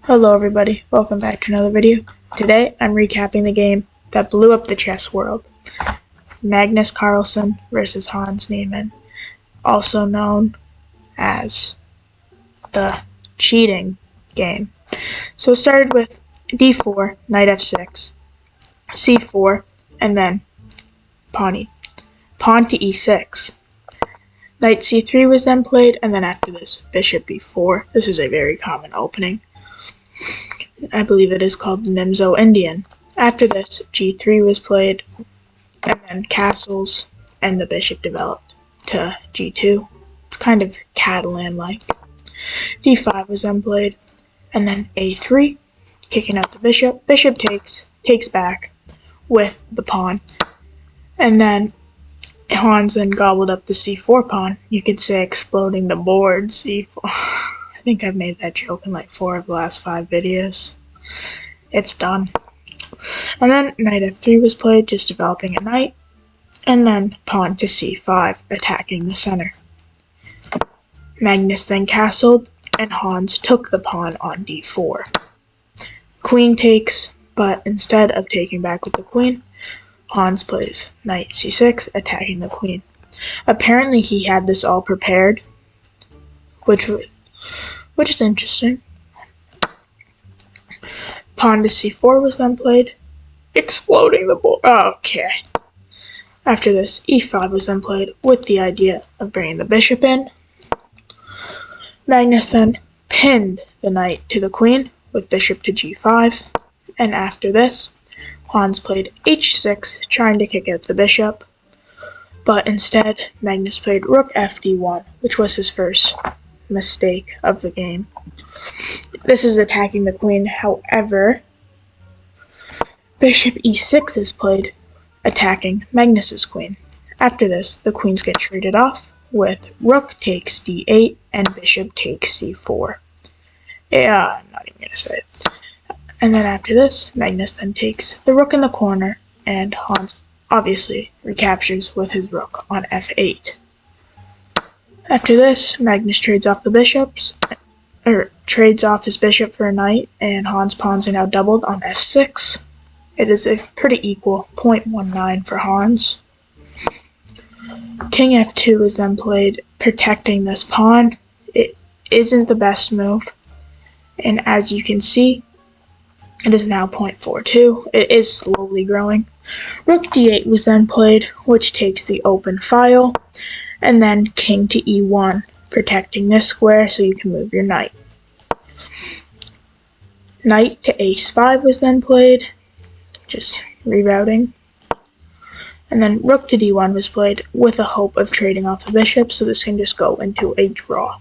Hello everybody, welcome back to another video. Today I'm recapping the game that blew up the chess world. Magnus Carlsen versus Hans Niemann, also known as the cheating game. So it started with d4, knight f6, c4, and then pawn to e6. Knight c3 was then played, and then after this, bishop b4. This is a very common opening. I believe it is called the Nimzo Indian. After this, g3 was played, and then castles, and the bishop developed to g2. It's kind of Catalan-like. d5 was then played, and then a3, kicking out the bishop. Bishop takes back with the pawn, and then Hans then gobbled up the c4 pawn. You could say exploding the board. c4. I think I've made that joke in like 4 of the last 5 videos. It's done. And then knight f3 was played, just developing a knight. And then pawn to c5, attacking the center. Magnus then castled, and Hans took the pawn on d4. Queen takes, but instead of taking back with the queen, Hans plays knight c6, attacking the queen. Apparently he had this all prepared, which is interesting. Pawn to c4 was then played, exploding the board. Okay. After this, e5 was then played with the idea of bringing the bishop in. Magnus then pinned the knight to the queen with bishop to g5. And after this, Hans played h6, trying to kick out the bishop. But instead, Magnus played rook fd1, which was his first mistake of the game. This is attacking the queen. However, bishop e6 is played, attacking Magnus's queen. After this, the queens get traded off with rook takes d8 and bishop takes c4. Yeah, I'm not even gonna say it. And then after this, Magnus then takes the rook in the corner, and Hans obviously recaptures with his rook on f8. After this, Magnus trades off his bishop for a knight, and Hans' pawns are now doubled on f6. It is a pretty equal 0.19 for Hans. King f2 is then played, protecting this pawn. It isn't the best move, and as you can see, it is now 0.42. It is slowly growing. Rook d8 was then played, which takes the open file, and then king to e1, protecting this square so you can move your knight. Knight to ace5 was then played, just rerouting. And then rook to d1 was played with a hope of trading off the bishop, so this can just go into a draw.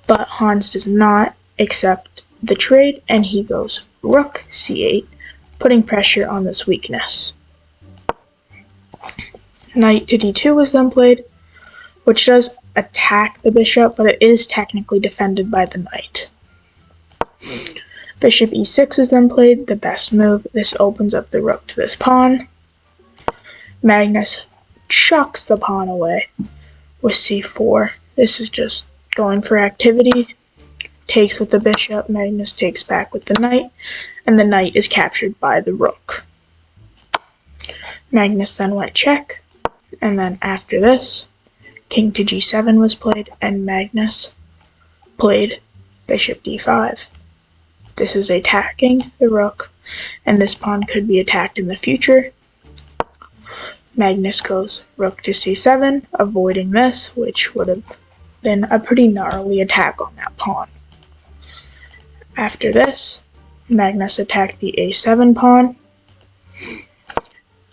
But Hans does not accept the trade, and he goes rook c8, putting pressure on this weakness. Knight to d2 was then played, which does attack the bishop, but it is technically defended by the knight. Bishop e6 is then played, the best move. This opens up the rook to this pawn. Magnus chucks the pawn away with c4. This is just going for activity. Takes with the bishop, Magnus takes back with the knight, and the knight is captured by the rook. Magnus then went check, and then after this, king to g7 was played, and Magnus played bishop d5. This is attacking the rook, and this pawn could be attacked in the future. Magnus goes rook to c7, avoiding this, which would have been a pretty gnarly attack on that pawn. After this, Magnus attacked the a7 pawn.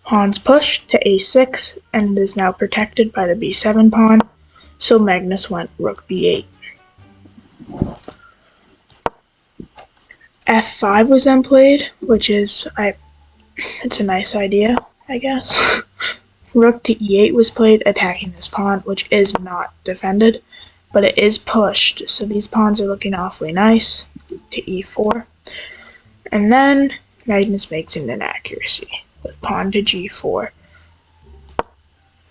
Hans pushed to a6, and it is now protected by the b7 pawn, so Magnus went rook b8. f5 was then played, which is, it's a nice idea, I guess. Rook to e8 was played, attacking this pawn, which is not defended, but it is pushed, so these pawns are looking awfully nice. To e4. And then Magnus makes an inaccuracy with pawn to g4.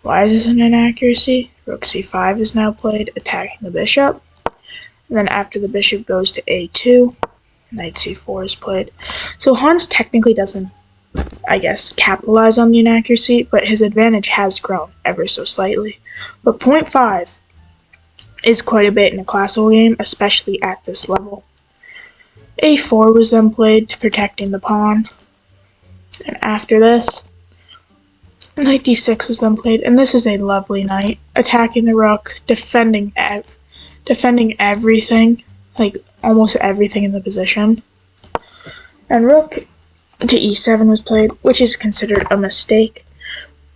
Why is this an inaccuracy? Rook c5 is now played, attacking the bishop. And then after the bishop goes to a2, knight c4 is played. So Hans technically doesn't, I guess, capitalize on the inaccuracy, but his advantage has grown ever so slightly. But point 5 is quite a bit in a classical game, especially at this level. a4 was then played, protecting the pawn. And after this, knight d6 was then played, and this is a lovely knight, attacking the rook, defending everything, like almost everything in the position. And rook to e7 was played, which is considered a mistake,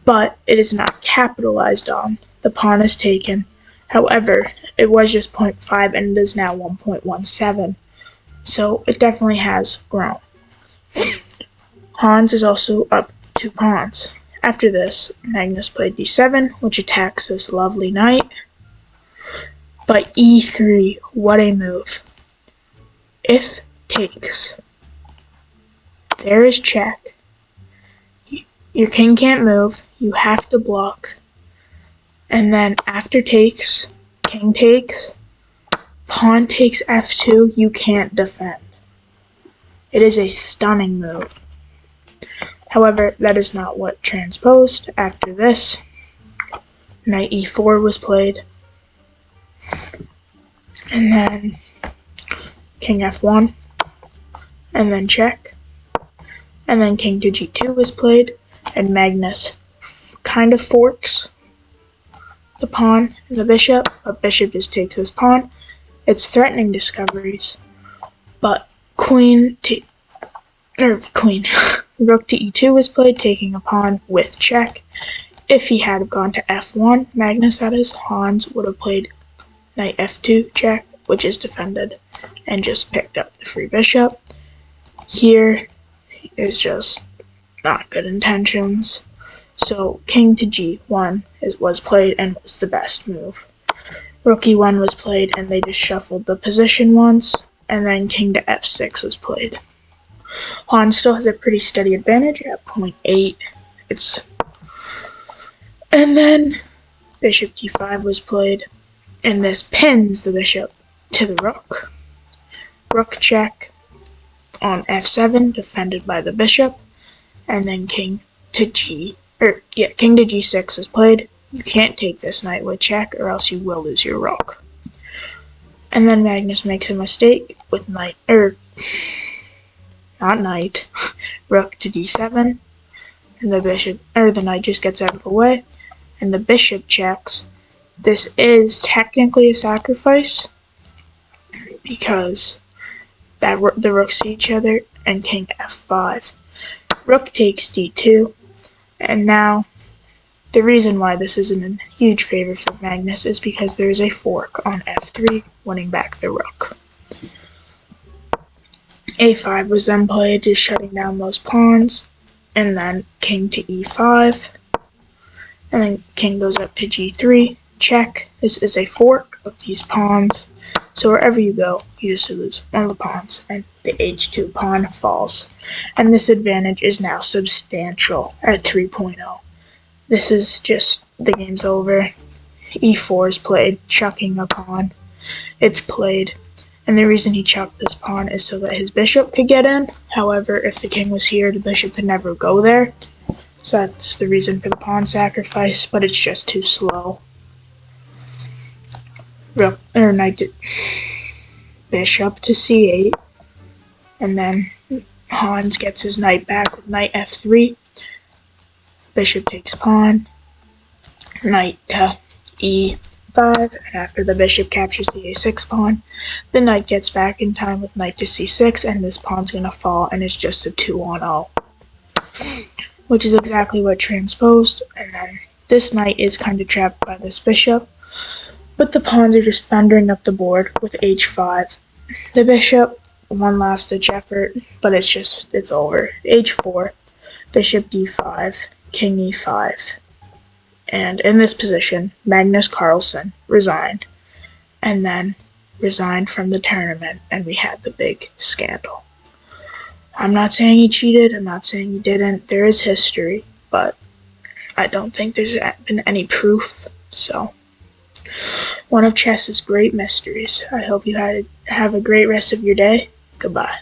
but it is not capitalized on. The pawn is taken. However, it was just 0.5 and it is now 1.17, so it definitely has grown. Hans is also up 2 pawns. After this, Magnus played d7, which attacks this lovely knight. But e3, what a move. If takes, there is check. Your king can't move, you have to block. And then after takes, king takes, pawn takes f2, you can't defend. It is a stunning move. However, that is not what transposed. After this, knight e4 was played. And then king f1. And then check. And then king to g2 was played. And Magnus kind of forks the pawn and the bishop, but bishop just takes his pawn. It's threatening discoveries, but rook to e2 was played, taking a pawn with check. If he had gone to f1, Magnus that is, Hans would have played knight f2 check, which is defended, and just picked up the free bishop. Here is just not good intentions. So king to g1 was played and was the best move. Rook e1 was played and they just shuffled the position once, and then king to f6 was played. Hans still has a pretty steady advantage at 0.8. And then bishop d5 was played, and this pins the bishop to the rook. Rook check on f7, defended by the bishop, and then king to g6 was played. You can't take this knight with check, or else you will lose your rook. And then Magnus makes a mistake with rook to d7, and the knight just gets out of the way, and the bishop checks. This is technically a sacrifice because the rooks see each other, and king f5. Rook takes d2, and now the reason why this isn't a huge favor for Magnus is because there is a fork on f3, winning back the rook. a5 was then played, just shutting down those pawns, and then king to e5, and then king goes up to g3, check. This is a fork of these pawns, so wherever you go, you just lose one of the pawns, and the h2 pawn falls. And this advantage is now substantial at 3.0. This is just, the game's over. e4 is played, chucking a pawn. It's played. And the reason he chucked this pawn is so that his bishop could get in. However, if the king was here, the bishop could never go there. So that's the reason for the pawn sacrifice, but it's just too slow. Bishop to c8. And then Hans gets his knight back with knight f3. Bishop takes pawn, knight to e5, and after the bishop captures the a6 pawn, the knight gets back in time with knight to c6, and this pawn's going to fall, and it's just a 2-on-0, which is exactly what transposed. And then this knight is kind of trapped by this bishop, but the pawns are just thundering up the board with h5. The bishop, one last ditch effort, but it's over. h4, bishop d5, king e5, and in this position, Magnus Carlsen resigned, and then resigned from the tournament, and we had the big scandal. I'm not saying he cheated, I'm not saying he didn't, there is history, but I don't think there's been any proof, so one of chess's great mysteries. I hope you have a great rest of your day. Goodbye.